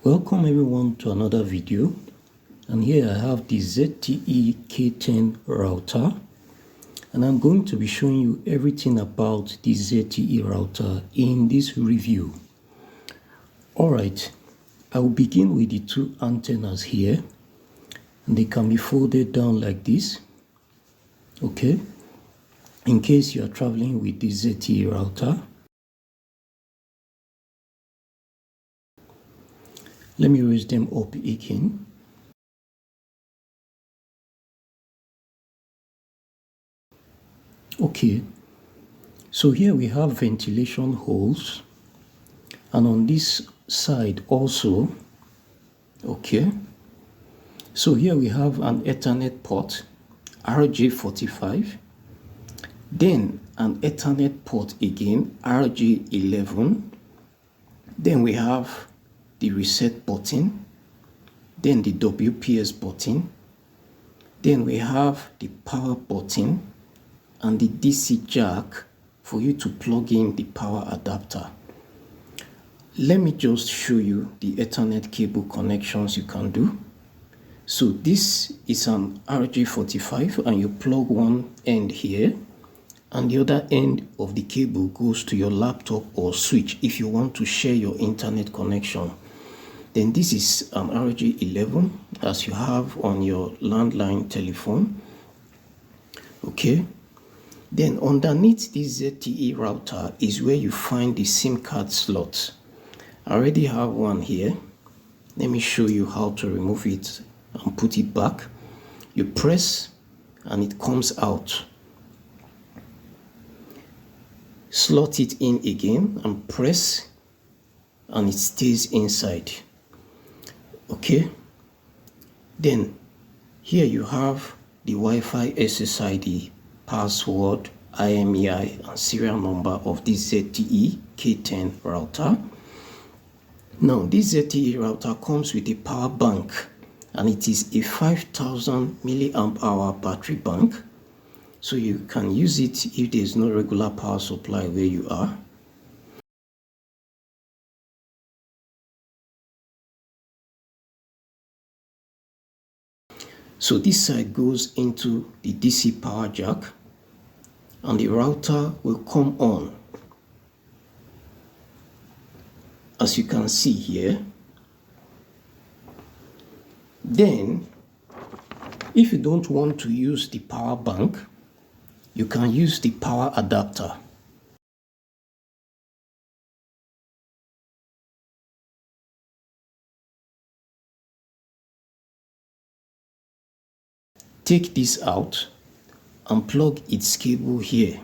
Welcome everyone to another video, and here I have the ZTE K10 router, and I'm going to be showing you everything about the ZTE router in this review. Alright, I will begin with the two antennas here, and they can be folded down like this, okay, in case you are traveling with the ZTE router. Let me raise them up again. Okay, so here we have ventilation holes, and on this side also, okay, so here we have an Ethernet port RJ45, then an Ethernet port again RJ11, then we have the reset button, then the WPS button, then we have the power button and the DC jack for you to plug in the power adapter. Let me just show you the Ethernet cable connections you can do. So this is an RJ45 and you plug one end here and the other end of the cable goes to your laptop or switch if you want to share your internet connection. Then this is an RJ11 as you have on your landline telephone. Okay. Then underneath this ZTE router is where you find the SIM card slots. I already have one here. Let me show you how to remove it and put it back. You press and it comes out. Slot it in again and press and it stays inside. Okay. Then here you have the Wi-Fi SSID, password, IMEI and serial number of this ZTE K10 router. Now this ZTE router comes with a power bank and it is a 5000 milliamp hour battery bank, so you can use it if there is no regular power supply where you are. So this side goes into the DC power jack and the router will come on. As you can see here. Then, if you don't want to use the power bank, you can use the power adapter. Take this out and plug its cable here.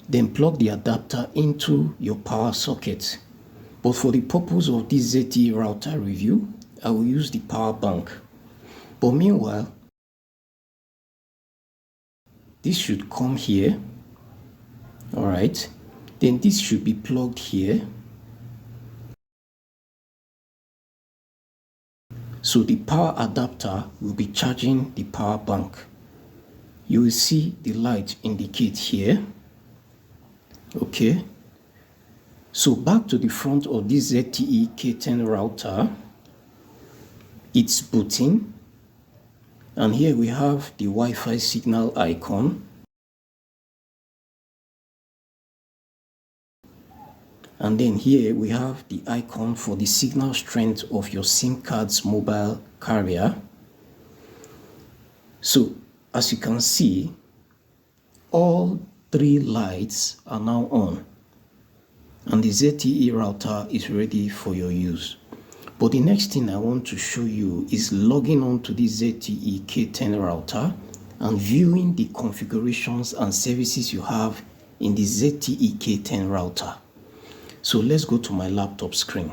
Then plug the adapter into your power socket. But for the purpose of this ZTE router review, I will use the power bank. But meanwhile, this should come here. Alright. Then this should be plugged here. So the power adapter will be charging the power bank. You will see the light indicate here. Okay. So back to the front of this ZTE K10 router. It's booting. And here we have the Wi-Fi signal icon. And then here we have the icon for the signal strength of your SIM card's mobile carrier. So as you can see, all three lights are now on and the ZTE router is ready for your use. But the next thing I want to show you is logging on to the ZTE K10 router and viewing the configurations and services you have in the ZTE K10 router. So let's go to my laptop screen.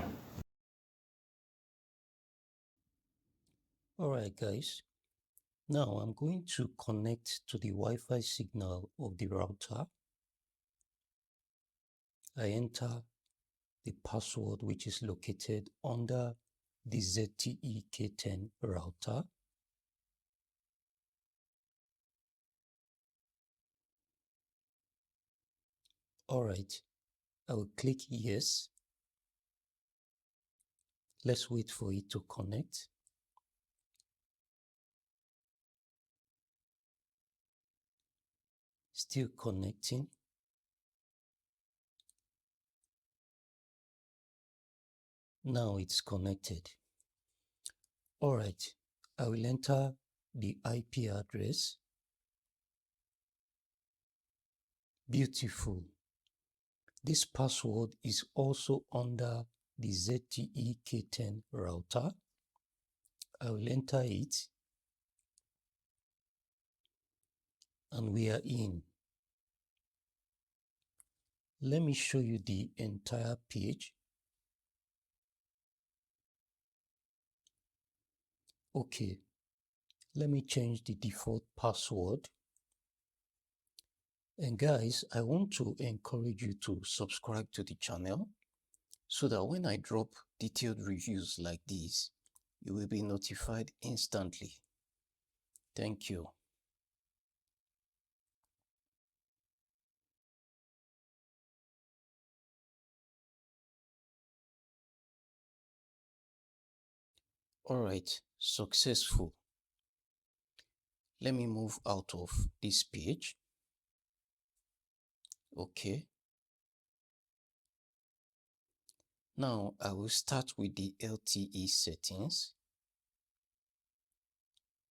Alright guys, now I'm going to connect to the Wi-Fi signal of the router. I enter the password which is located under the ZTE K10 router. Alright, I will click yes. Let's wait for it to connect. Still connecting. Now it's connected. Alright, I will enter the IP address. Beautiful. This password is also under the ZTE K10 router. I will enter it. And we are in. Let me show you the entire page. Okay, let me change the default password. And guys, I want to encourage you to subscribe to the channel so that when I drop detailed reviews like this, you will be notified instantly. Thank you. Alright, successful. Let me move out of this page. Okay. Now I will start with the LTE settings.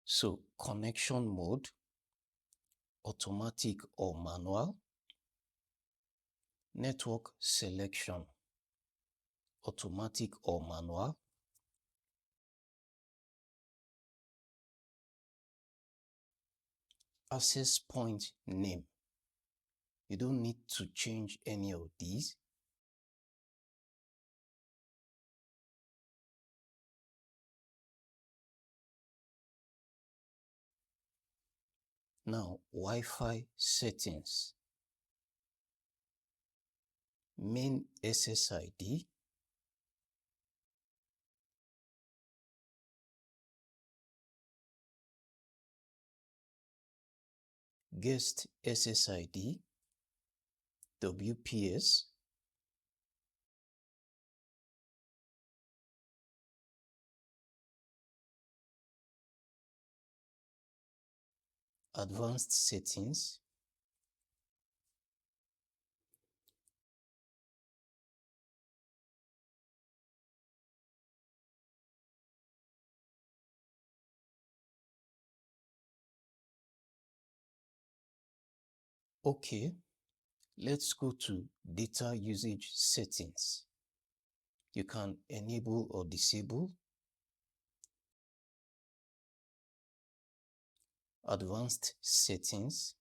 So connection mode, automatic or manual, network selection, automatic or manual, access point name. You don't need to change any of these. Now, Wi-Fi settings. Main SSID. Guest SSID. WPS. Advanced settings. Okay, let's go to data usage settings. You can enable or disable. Advanced settings.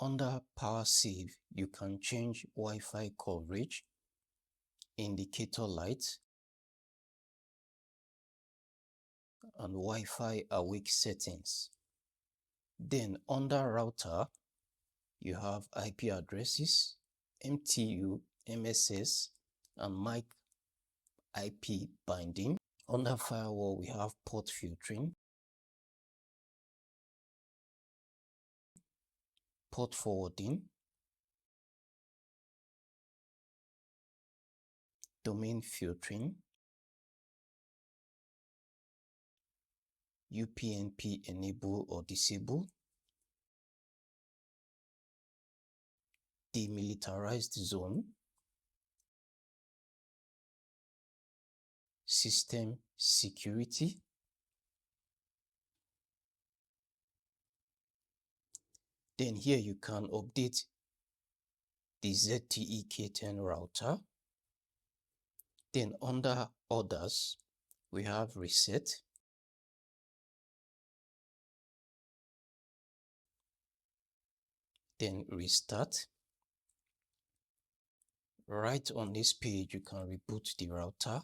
Under power save, you can change Wi-Fi coverage, indicator light, and Wi-Fi awake settings. Then under router, you have IP addresses, MTU, MSS, and MIC IP binding. Under firewall, we have port filtering, port forwarding, domain filtering, UPnP enable or disable, demilitarized zone, system security. Then here you can update the ZTE K10 router. Then under others, we have reset, then restart. Right on this page, you can reboot the router.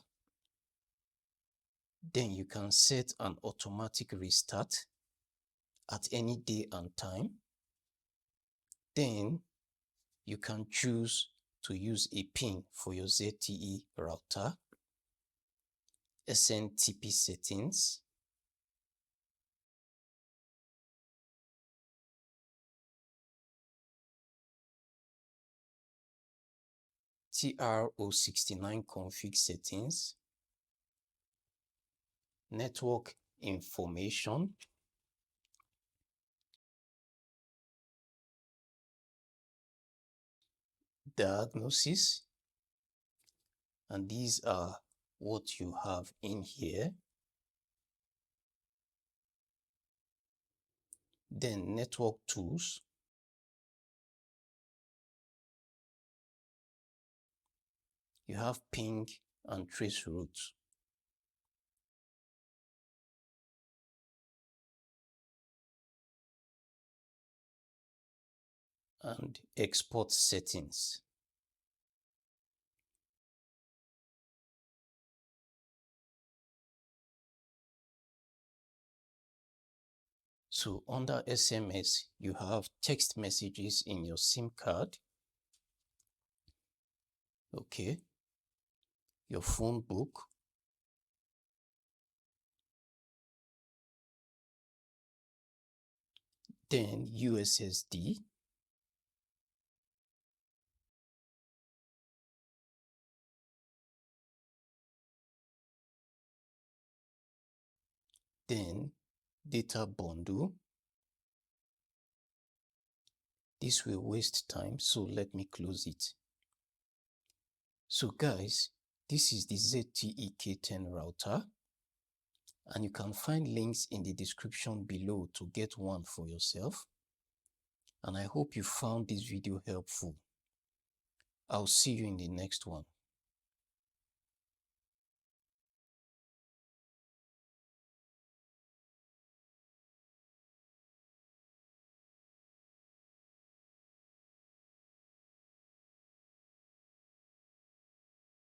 Then you can set an automatic restart at any day and time. Then you can choose to use a pin for your ZTE router. SNTP settings. TRO69 config settings. network information, diagnosis, and these are what you have in here. Then network tools, you have ping and trace routes. And export settings. So under SMS, you have text messages in your SIM card. Okay. Your phone book. Then USSD. Then data bundle. This will waste time, so let me close it. So guys, this is the ZTE K10 router, and you can find links in the description below to get one for yourself. And I hope you found this video helpful. I'll see you in the next one.